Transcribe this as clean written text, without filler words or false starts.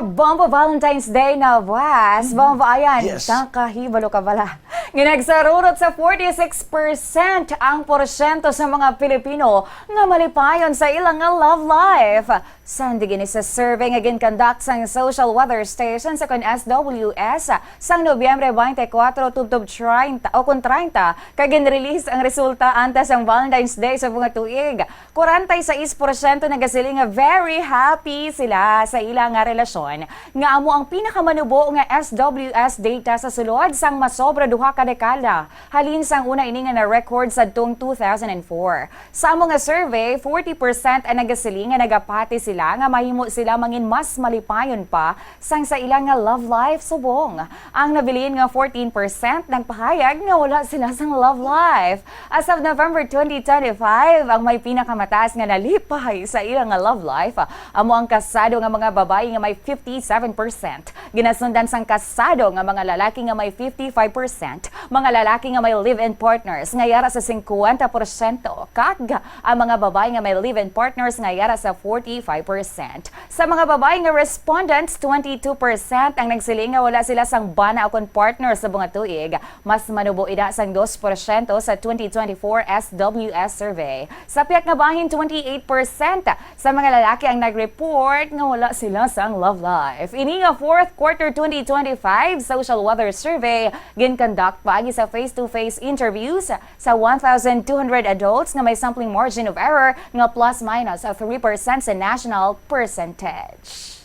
Bomba Valentine's Day na was. Bomba ayan. Yes. Nakahibalo ka pala. Nagsarurot sa 46% ang porsyento sa mga Pilipino nga malipayon sa ilang love life. Sandigin sa survey nga ginconduct sang social weather station sa kon SWS sang Nobyembre 24 tubtob 30 o kun 30 kay ginrelease ang resulta antes ang Valentine's Day sa mga tuig. 46% nagasiling nga very happy sila sa ilang nga relasyon. Nga amo ang pinakamanubo nga SWS data sa sulod sang masobra duha ka dekada. Halin sang una ini nga na record sa tung 2004. Sa amo nga survey, 40% ang nagasiling nga nagapati sila nga mahimo sila mangin mas malipayon pa sang sa ilang nga love life subong. Ang nabilin nga 14% ng pahayag nga wala sila sang love life. As of November 2025, ang may pinakamataas nga nalipay sa ilang nga love life amo ang kasado nga mga babae nga may 57%. Ginasundan sang kasado nga mga lalaki nga may 55%, mga lalaki nga may live-in partners nga yara sa 50%, kag ang mga babae nga may live-in partners nga yara sa 45%. Sa mga babae nga respondents, 22% ang nagsiling nga wala sila sang bana o kon partner sa mga tuig. Mas manubo ida sang 2% sa 2024 SWS survey. Sa piyak nga bahin, 28% sa mga lalaki ang nag-report nga wala sila sang love life. Ini nga 4th quarter 2025 social weather survey gin-conduct paagi sa face-to-face interviews sa 1,200 adults nga may sampling margin of error nga plus minus 3% sa national percentage.